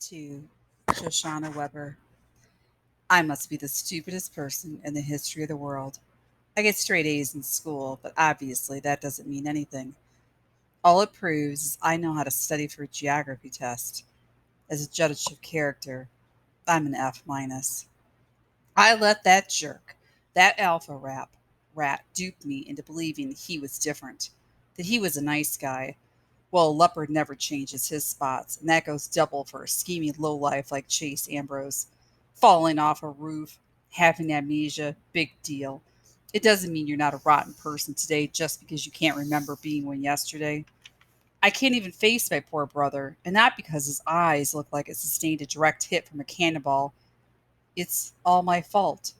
to Shoshana Weber. I must be the stupidest person in the history of the world. I get straight A's in school, but obviously that doesn't mean anything. All it proves is I know how to study for a geography test. As a judge of character, I'm an F minus. I let that jerk, that rat, dupe me into believing he was different, that he was a nice guy. Well, a leopard never changes his spots, and that goes double for a scheming lowlife like Chase Ambrose. Falling off a roof, having amnesia, big deal. It doesn't mean you're not a rotten person today just because you can't remember being one yesterday. I can't even face my poor brother, and not because his eyes look like it sustained a direct hit from a cannonball. It's all my fault.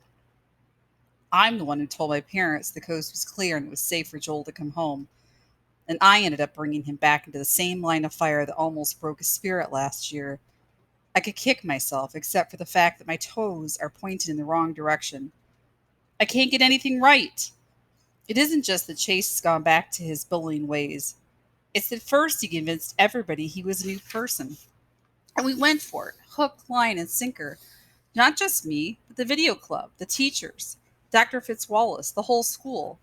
I'm the one who told my parents the coast was clear and it was safe for Joel to come home. And I ended up bringing him back into the same line of fire that almost broke his spirit last year. I could kick myself, except for the fact that my toes are pointed in the wrong direction. I can't get anything right. It isn't just that Chase has gone back to his bullying ways. It's that first he convinced everybody he was a new person. And we went for it, hook, line, and sinker. Not just me, but the video club, the teachers, Dr. Fitzwallace, the whole school.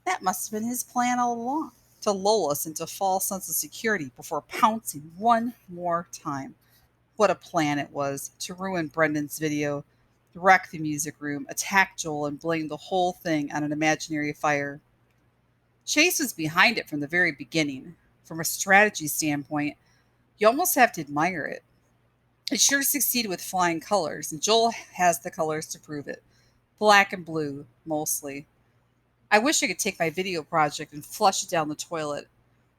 That must have been his plan all along, to lull us into a false sense of security before pouncing one more time. What a plan it was to ruin Brendan's video, wreck the music room, attack Joel, and blame the whole thing on an imaginary fire. Chase was behind it from the very beginning. From a strategy standpoint, you almost have to admire it. It sure succeeded with flying colors, and Joel has the colors to prove it. Black and blue, mostly. I wish I could take my video project and flush it down the toilet.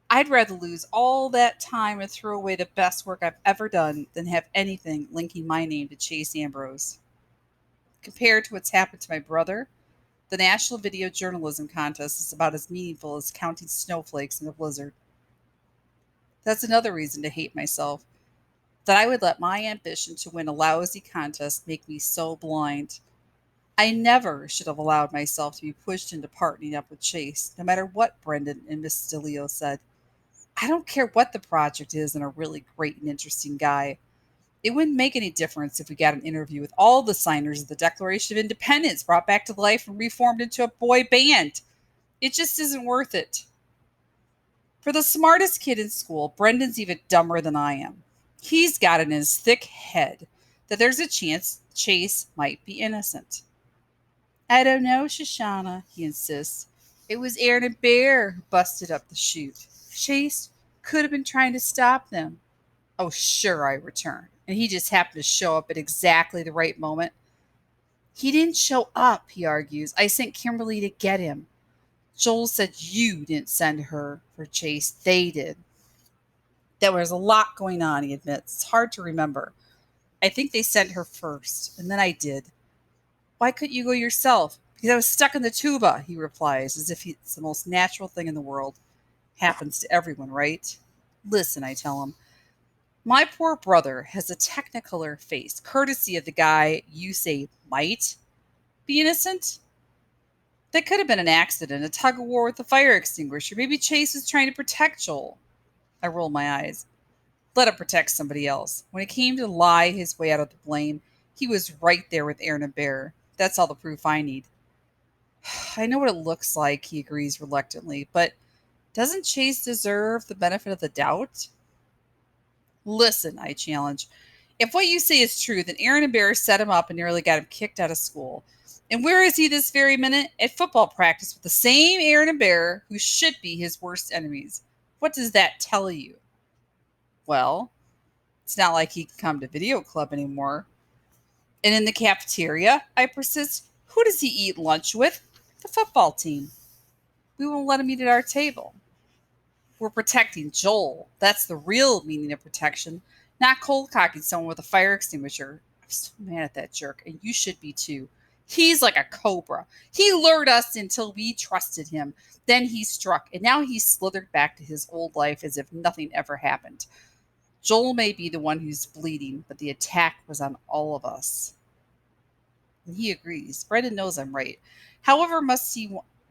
I'd rather lose all that time and throw away the best work I've ever done than have anything linking my name to Chase Ambrose. Compared to what's happened to my brother, the National Video Journalism Contest is about as meaningful as counting snowflakes in a blizzard. That's another reason to hate myself, that I would let my ambition to win a lousy contest make me so blind. I never should have allowed myself to be pushed into partnering up with Chase, no matter what Brendan and Miss Stilio said. I don't care what the project is and a really great and interesting guy. It wouldn't make any difference if we got an interview with all the signers of the Declaration of Independence brought back to life and reformed into a boy band. It just isn't worth it. For the smartest kid in school, Brendan's even dumber than I am. He's got it in his thick head that there's a chance Chase might be innocent. I don't know, Shoshana, he insists. It was Aaron and Bear who busted up the chute. Chase could have been trying to stop them. Oh, sure, I return. And he just happened to show up at exactly the right moment. He didn't show up, he argues. I sent Kimberly to get him. Joel said you didn't send her for Chase. They did. There was a lot going on, he admits. It's hard to remember. I think they sent her first, and then I did. Why couldn't you go yourself? Because I was stuck in the tuba, he replies, as if it's the most natural thing in the world. Happens to everyone, right? Listen, I tell him. My poor brother has a technicolor face, courtesy of the guy you say might be innocent. That could have been an accident, a tug of war with a fire extinguisher. Maybe Chase was trying to protect Joel. I roll my eyes. Let him protect somebody else. When it came to lie his way out of the blame, he was right there with Aaron and Bear. That's all the proof I need. I know what it looks like, he agrees reluctantly, but doesn't Chase deserve the benefit of the doubt? Listen, I challenge. If what you say is true, then Aaron and Bear set him up and nearly got him kicked out of school. And where is he this very minute? At football practice with the same Aaron and Bear who should be his worst enemies. What does that tell you? Well, it's not like he can come to video club anymore. And in the cafeteria, I persist, who does he eat lunch with? The football team. We won't let him eat at our table. We're protecting Joel. That's the real meaning of protection, not cold cocking someone with a fire extinguisher. I'm so mad at that jerk, and you should be too. He's like a cobra. He lured us until we trusted him. Then he struck, and now he's slithered back to his old life as if nothing ever happened. Joel may be the one who's bleeding, but the attack was on all of us. And he agrees. Brendan knows I'm right. However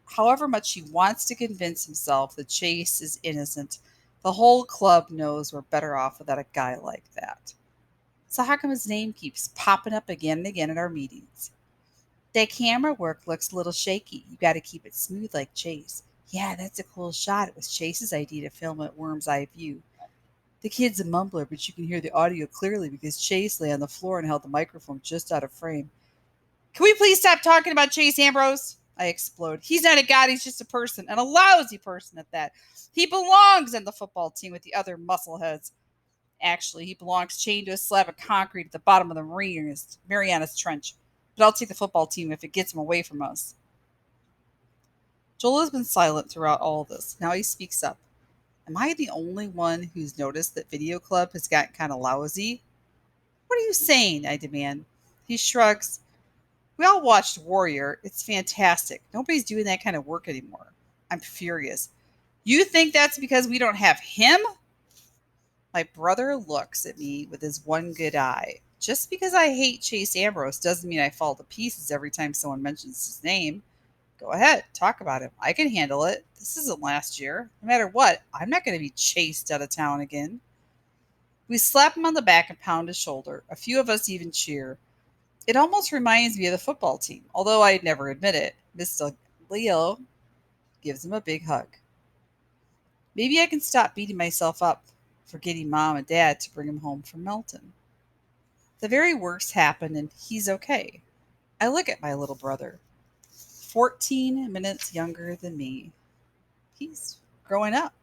however much he wants to convince himself that Chase is innocent, the whole club knows we're better off without a guy like that. So how come his name keeps popping up again and again at our meetings? That camera work looks a little shaky. You got to keep it smooth like Chase. Yeah, that's a cool shot. It was Chase's idea to film at Worm's Eye View. The kid's a mumbler, but you can hear the audio clearly because Chase lay on the floor and held the microphone just out of frame. Can we please stop talking about Chase Ambrose? I explode. He's not a god, he's just a person, and a lousy person at that. He belongs on the football team with the other muscleheads. Actually, he belongs chained to a slab of concrete at the bottom of the Marianas Trench. But I'll take the football team if it gets him away from us. Joel has been silent throughout all of this. Now he speaks up. Am I the only one who's noticed that Video Club has gotten kind of lousy? What are you saying? I demand. He shrugs. We all watched Warrior. It's fantastic. Nobody's doing that kind of work anymore. I'm furious. You think that's because we don't have him? My brother looks at me with his one good eye. Just because I hate Chase Ambrose doesn't mean I fall to pieces every time someone mentions his name. Go ahead, talk about him. I can handle it. This isn't last year. No matter what, I'm not going to be chased out of town again. We slap him on the back and pound his shoulder. A few of us even cheer. It almost reminds me of the football team, although I'd never admit it. Mr. Leo gives him a big hug. Maybe I can stop beating myself up for getting mom and dad to bring him home from Melton. The very worst happened and he's okay. I look at my little brother, 14 minutes younger than me. He's growing up.